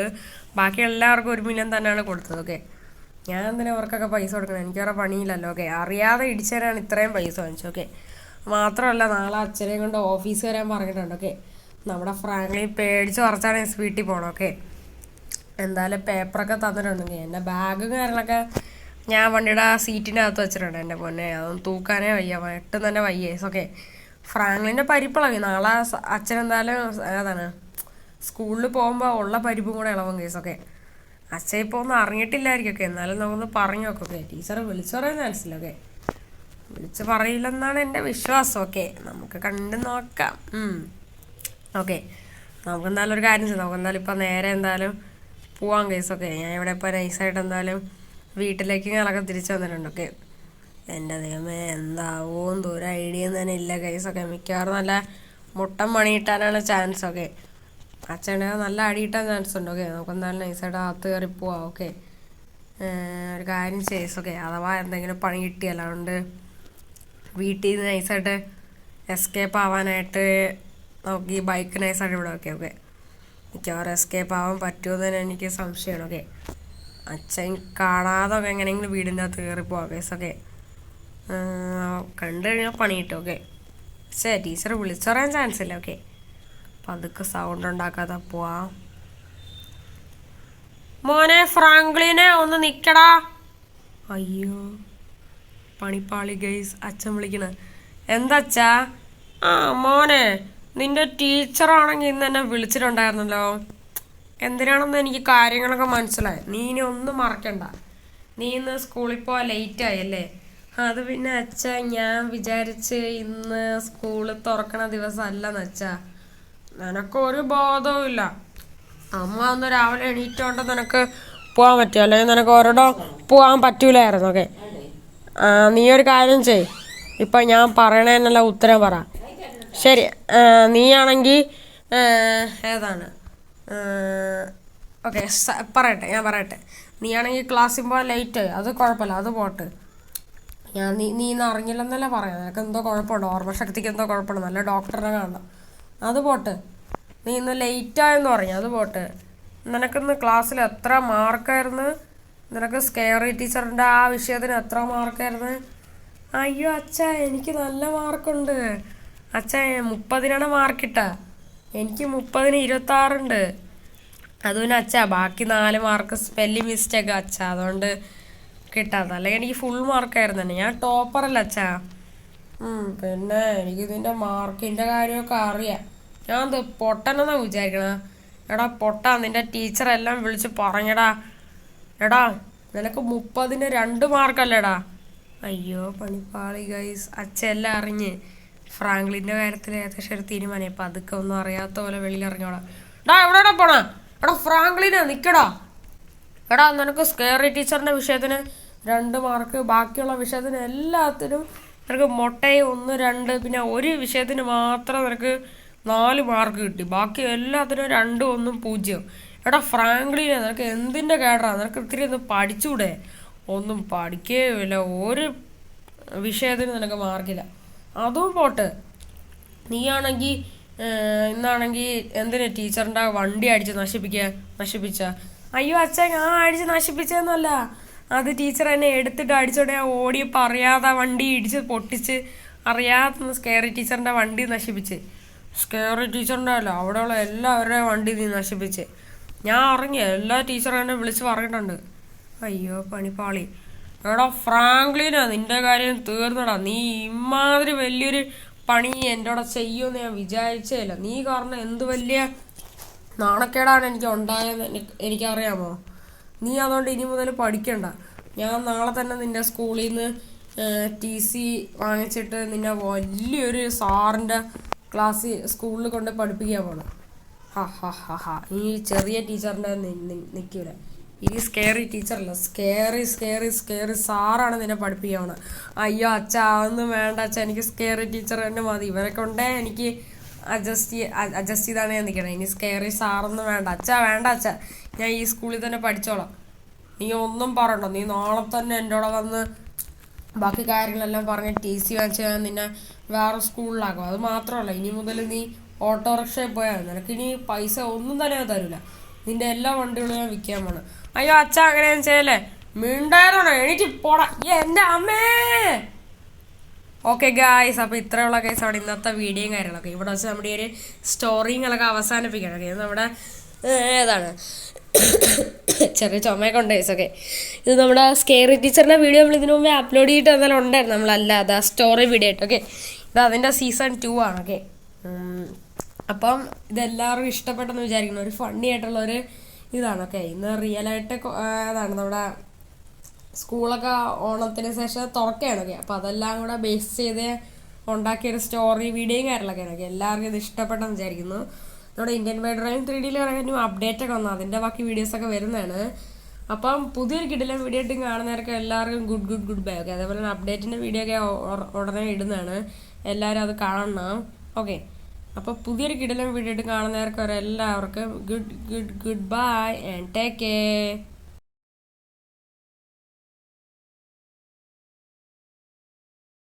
A: ബാക്കി എല്ലാവർക്കും $1 മില്യൺ തന്നെയാണ് കൊടുത്തതൊക്കെ. ഞാൻ എന്തിനാ ഇവർക്കൊക്കെ പൈസ കൊടുക്കണം, എനിക്ക് വേറെ പണിയില്ലല്ലോ. ഓക്കെ, അറിയാതെ ഇടിച്ചതിനാണ് ഇത്രയും പൈസ വാങ്ങിച്ചോക്കെ. മാത്രമല്ല നാളെ അച്ഛനെയും കൊണ്ട് ഓഫീസ് വരാൻ പറഞ്ഞിട്ടുണ്ടൊക്കെ. നമ്മുടെ ഫ്രാങ്ക്ലിൻ പേടിച്ച് കുറച്ചാണ് വീട്ടിൽ പോകണമൊക്കെ. എന്തായാലും പേപ്പറൊക്കെ തന്നിട്ടുണ്ടെങ്കിൽ എൻ്റെ ബാഗും കാര്യങ്ങളൊക്കെ ഞാൻ വണ്ടിയുടെ സീറ്റിനകത്ത് വെച്ചിട്ടുണ്ട്. എൻ്റെ പൊന്നെ, അതൊന്നും തൂക്കാനേ വയ്യ, വെട്ടും തന്നെ വയ്യേ. ഓക്കെ, ഫ്രാങ്ക്ലിൻ്റെ പരിപ്പിളവി. നാളെ അച്ഛൻ എന്തായാലും ഏതാണ് സ്കൂളിൽ പോകുമ്പോൾ ഉള്ള പരിപ്പും കൂടെ ഇളവും കേസൊക്കെ. അച്ഛൻ ഇപ്പോൾ ഒന്നും അറിഞ്ഞിട്ടില്ലായിരിക്കും ഒക്കെ. എന്നാലും നമുക്കൊന്ന് പറഞ്ഞു നോക്കൊക്കെ. ടീച്ചറെ വിളിച്ചു പറയാൻ ചാൻസില്ല. ഓക്കെ, വിളിച്ച് പറയില്ലെന്നാണ് എൻ്റെ വിശ്വാസം. ഓക്കെ, നമുക്ക് കണ്ടു നോക്കാം. ഓക്കെ, നമുക്ക് എന്തായാലും ഒരു കാര്യം ചെയ്യാം. നമുക്ക് എന്തായാലും ഇപ്പം നേരെ എന്തായാലും പോവാം കേസൊക്കെ. ഞാൻ ഇവിടെ ഇപ്പോൾ നൈസായിട്ട് എന്തായാലും വീട്ടിലേക്ക് ഞങ്ങളൊക്കെ തിരിച്ചു വന്നിട്ടുണ്ട്. ഓക്കെ, എൻ്റെ ദൈവമേ എന്താവും ഒരു ഐഡിയ തന്നെ ഇല്ല കേസൊക്കെ. മിക്കവാറും നല്ല മുട്ടൻ പണി കിട്ടാനാണ് ചാൻസ്. ഓക്കെ, അച്ഛനെ നല്ല അടി കിട്ടാൻ ചാൻസ് ഉണ്ട്. ഓക്കെ, നമുക്ക് എന്തായാലും നൈസായിട്ട് അകത്ത് കയറി പോവാം. ഓക്കെ, ഒരു കാര്യം ചെയ്സൊക്കെ, അഥവാ എന്തെങ്കിലും പണി കിട്ടിയല്ല, അതുകൊണ്ട് വീട്ടിൽ നിന്ന് നൈസായിട്ട് എസ്കേപ്പ് ആവാനായിട്ട് നമുക്ക് ഈ ബൈക്ക് നൈസായിട്ട് ഇവിടെ വെക്കാം. ഓക്കെ, മിക്കവാറും എസ്കേപ്പ് ആവാൻ പറ്റുമെന്ന് തന്നെ എനിക്ക് സംശയമാണ്. ഓക്കെ, അച്ഛൻ കാണാതെ എങ്ങനെയെങ്കിലും വീടിൻ്റെ അകത്ത് കയറി പോവാം കേസൊക്കെ. കണ്ടു കഴിഞ്ഞാൽ പണി കിട്ടും. ഓക്കെ, പക്ഷേ ടീച്ചർ വിളിച്ചു പറയാൻ ചാൻസ് ഇല്ല. ഓക്കെ, അപ്പം അതൊക്കെ സൗണ്ട് ഉണ്ടാക്കാതെ പോവാം. മോനെ ഫ്രാങ്ക്ലിനെ ഒന്ന് നിൽക്കടാ. അയ്യോ പണിപ്പാളി ഗൈസ്, അച്ഛൻ വിളിക്കണ. എന്താച്ചാ? മോനെ, നിന്റെ ടീച്ചറാണെങ്കിൽ ഇന്ന് എന്നെ വിളിച്ചിട്ടുണ്ടായിരുന്നല്ലോ. എന്തിനാണെന്ന് എനിക്ക് കാര്യങ്ങളൊക്കെ മനസ്സിലായി. നീ ഇനി ഒന്നും മറക്കണ്ട. നീ ഇന്ന് സ്കൂളിൽ പോവാൻ ലേറ്റായല്ലേ? അത് പിന്നെ അച്ഛാ, ഞാൻ വിചാരിച്ച് ഇന്ന് സ്കൂള് തുറക്കണ ദിവസമല്ലെന്ന് അച്ഛാ. നിനക്കൊരു ബോധവും ഇല്ല. അമ്മ ഒന്ന് രാവിലെ എണീറ്റോണ്ട് നിനക്ക് പോകാൻ പറ്റുമോ? അല്ലെങ്കിൽ നിനക്ക് ഒരിടം പോകാൻ പറ്റൂലായിരുന്നു. ഓക്കെ, നീ ഒരു കാര്യം ചെയ്, ഇപ്പം ഞാൻ പറയണേന്നല്ല ഉത്തരം പറ. ശരി, നീയാണെങ്കിൽ ഏതാണ്? ഓക്കെ, ഞാൻ പറയട്ടെ. നീയാണെങ്കിൽ ക്ലാസ്സിൽ പോകാൻ ലേറ്റായി, അത് കുഴപ്പമില്ല, അത് പോട്ട്. നീ ഇന്ന് അറിഞ്ഞില്ലെന്നല്ല പറയാം. നിനക്ക് എന്തോ കുഴപ്പമുണ്ടോ, ഓർമ്മശക്തിക്ക് എന്തോ കുഴപ്പമുണ്ടോ, നല്ല ഡോക്ടറിനെ കാണണം, അത് പോട്ട്. നീ ഇന്ന് ലേറ്റായെന്ന് പറഞ്ഞു, അത് പോട്ട്. നിനക്കിന്ന് ക്ലാസ്സിൽ എത്ര മാർക്കായിരുന്നു? നിനക്ക് സ്കെയറി ടീച്ചറിൻ്റെ ആ വിഷയത്തിന് എത്ര മാർക്കായിരുന്നു? അയ്യോ അച്ഛാ, എനിക്ക് നല്ല മാർക്കുണ്ട് അച്ഛാ. 30-നാണ് മാർക്കിട്ട. എനിക്ക് 30-ന് 26 ഉണ്ട്. അത് പിന്നെ അച്ഛാ ബാക്കി 4 മാർക്ക് സ്പെല്ലിംഗ് മിസ്റ്റേക്ക് അച്ഛാ, അതുകൊണ്ട് കിട്ടാത്ത. അല്ലെങ്കിൽ എനിക്ക് ഫുൾ മാർക്കായിരുന്നു തന്നെ. ഞാൻ ടോപ്പറല്ല അച്ഛാ. പിന്നെ എനിക്ക് ഇതിൻ്റെ മാർക്കിൻ്റെ കാര്യമൊക്കെ അറിയാം. ഞാൻ പൊട്ടനെന്നാ വിചാരിക്കണ. എടാ പൊട്ടാ, നിന്റെ ടീച്ചറെല്ലാം വിളിച്ച് പറഞ്ഞടാ. എടാ നിനക്ക് 30-ന് 2 മാർക്കല്ലേടാ. അയ്യോ പണിപ്പാളി ഗൈസ്, അച്ഛൻ എല്ലാം അറിഞ്ഞ് ഫ്രാങ്ക്ലിൻ്റെ കാര്യത്തിൽ ഏകദേശം ഒരു തീരുമാനം. അപ്പം അതൊക്കെ ഒന്നും അറിയാത്ത പോലെ വെളിയിലിറങ്ങിയോടാ. എടാ എവിടെടാ പോണ? എടാ ഫ്രാങ്ക്ലിനാ, നിൽക്കടാ. എടാ നിനക്ക് സ്കെയറി ടീച്ചറിൻ്റെ വിഷയത്തിന് 2 മാർക്ക്, ബാക്കിയുള്ള വിഷയത്തിന് എല്ലാത്തിനും നിനക്ക് മൊട്ടയും 1, 2, പിന്നെ ഒരു വിഷയത്തിന് മാത്രം നിനക്ക് 4 മാർക്ക് കിട്ടി. ബാക്കി എല്ലാത്തിനും 2, 1, 0. എടാ ഫ്രാങ്ക്ലിനെ, നിനക്ക് എന്തിൻ്റെ കേടാ? നിനക്ക് ഇത്തിരി ഒന്ന് പഠിച്ചൂടെ? ഒന്നും പഠിക്കുകയുമില്ല, ഒരു വിഷയത്തിന് നിനക്ക് മാർക്കില്ല. അതും പോട്ട്. നീയാണെങ്കിൽ ഇന്നാണെങ്കിൽ എന്തിനാ ടീച്ചറിൻ്റെ വണ്ടി അടിച്ച് നശിപ്പിച്ച? അയ്യോ അച്ഛാ, ഞാൻ അടിച്ച് നശിപ്പിച്ചതെന്നല്ല, അത് ടീച്ചർ എന്നെ എടുത്തിട്ട് അടിച്ചോടെ ഓടിയപ്പോൾ അറിയാതെ വണ്ടി ഇടിച്ച് പൊട്ടിച്ച് അറിയാതെ സ്കെയറി ടീച്ചറിൻ്റെ വണ്ടി നശിപ്പിച്ച്. സ്കെയറി ടീച്ചറിൻ്റെ അല്ല, അവിടെയുള്ള എല്ലാവരുടെയും വണ്ടി നീ നശിപ്പിച്ച്. ഞാൻ അറിഞ്ഞ എല്ലാ ടീച്ചറും എന്നെ വിളിച്ച് പറഞ്ഞിട്ടുണ്ട്. അയ്യോ പണിപ്പാളി. എടാ ഫ്രാങ്ക്ലിനാ, നിന്റെ കാര്യം തീർന്നടാ. നീ ഇമാതിരി വലിയൊരു പണി എൻ്റെ കൂടെ ചെയ്യുമെന്ന് ഞാൻ വിചാരിച്ചേ ഇല്ല. നീ കാരണം എന്ത് വലിയ നാണക്കേടാണ് എനിക്ക് ഉണ്ടായെന്ന് എനിക്കറിയാമോ? നീ അതുകൊണ്ട് ഇനി മുതൽ പഠിക്കണ്ട. ഞാൻ നാളെ തന്നെ നിൻ്റെ സ്കൂളിൽ നിന്ന് TC വാങ്ങിച്ചിട്ട് നിന്നെ വലിയൊരു സാറിൻ്റെ സ്കൂളിൽ കൊണ്ട് പഠിപ്പിക്കാൻ പോകണം.
B: ഹാ ഹാ ഹാ ഹാ. ഈ ചെറിയ ടീച്ചറിൻ്റെ നിൽക്കൂല. ഈ സ്കേറി ടീച്ചറല്ല, സ്കേറി സാറാണ് നിന്നെ പഠിപ്പിക്കണം. അയ്യോ അച്ഛ അതൊന്നും വേണ്ട അച്ഛ, എനിക്ക് സ്കേറി ടീച്ചർ തന്നെ മതി. ഇവരെ കൊണ്ടേ എനിക്ക് അഡ്ജസ്റ്റ് ചെയ്താണ് ഞാൻ നിൽക്കണം. ഇനി സ്കേറി സാറൊന്നും വേണ്ട അച്ഛ, വേണ്ട അച്ഛ, ഞാൻ ഈ സ്കൂളിൽ തന്നെ പഠിച്ചോളാം. നീ ഒന്നും പറയണ്ട, നീ നാളെ തന്നെ എൻ്റെ കൂടെ വന്ന് ബാക്കി കാര്യങ്ങളെല്ലാം പറഞ്ഞ് TC വാങ്ങിച്ച് ഞാൻ നിന്നെ വേറെ സ്കൂളിലാക്കും. അത് മാത്രമല്ല, ഇനി മുതൽ നീ ഓട്ടോറിക്ഷയിൽ പോയാൽ നിനക്കിനി പൈസ ഒന്നും തന്നെ തരില്ല. നിന്റെ എല്ലാ വണ്ടികളും ഞാൻ വിൽക്കാൻ പോണം. അയ്യോ അച്ഛ അങ്ങനെ ഞാൻ ചെയ്യല്ലേ, മിണ്ടായിരുന്നോ എനിക്ക് പോടാ എൻ്റെ അമ്മേ. ഓക്കെ ഗായ്സ്, അപ്പോൾ ഇത്രയുള്ള കേസ് അവിടെ ഇന്നത്തെ വീഡിയോയും കാര്യങ്ങളൊക്കെ. ഇവിടെ വെച്ച് നമ്മുടെ ഒരു സ്റ്റോറിങ്ങളൊക്കെ അവസാനിപ്പിക്കണം. ഓക്കെ, നമ്മുടെ ഏതാണ് ചെറിയ ചുമയൊക്കെ ഉണ്ട് ഗൈസൊക്കെ. ഇത് നമ്മുടെ സ്കേറി ടീച്ചറിൻ്റെ വീഡിയോ നമ്മൾ ഇതിനു മുമ്പേ അപ്ലോഡ് ചെയ്തിട്ട് എന്തായാലും ഉണ്ടായിരുന്നു നമ്മളല്ലാതെ സ്റ്റോറി വീഡിയോ ആയിട്ട്. ഓക്കെ, ഇത് അതിൻ്റെ സീസൺ 2 ആണ്. ഓക്കെ, അപ്പം ഇതെല്ലാവർക്കും ഇഷ്ടപ്പെട്ടെന്ന് വിചാരിക്കുന്നു. ഒരു ഫണ്ണി ആയിട്ടുള്ളൊരു ഇതാണ്. ഓക്കെ, ഇന്ന് റിയലായിട്ട് അതാണ് നമ്മുടെ സ്കൂളൊക്കെ ഓണത്തിന് ശേഷം തുറക്കുകയാണ്. ഓക്കെ, അപ്പോൾ അതെല്ലാം കൂടെ ബേസ് ചെയ്ത് ഉണ്ടാക്കിയൊരു സ്റ്റോറി വീഡിയോയും കാര്യങ്ങളൊക്കെയാണ്. ഓക്കെ, എല്ലാവർക്കും ഇത് ഇഷ്ടപ്പെട്ടെന്ന് വിചാരിക്കുന്നു. നമ്മുടെ ഇന്ത്യൻ ബൈഡ്രൈൻ 3Dയിൽ ഇറങ്ങി അപ്ഡേറ്റ് ഒക്കെ വന്നു, അതിൻ്റെ ബാക്കി വീഡിയോസൊക്കെ വരുന്നതാണ്. അപ്പം പുതിയൊരു കിടിലൻ വീഡിയോ ആയിട്ട് കാണുന്നവർക്ക് എല്ലാവർക്കും ഗുഡ് ബൈ. ഓക്കെ, അതേപോലെ തന്നെ അപ്ഡേറ്റിൻ്റെ വീഡിയോ ഒക്കെ ഉടനെ ഇടുന്നതാണ്, എല്ലാവരും അത് കാണണം. ഓക്കെ, അപ്പോൾ പുതിയൊരു കിടിലൻ വീഡിയോ ആയിട്ട് കാണുന്നവർക്ക് എല്ലാവർക്കും good bye and take care.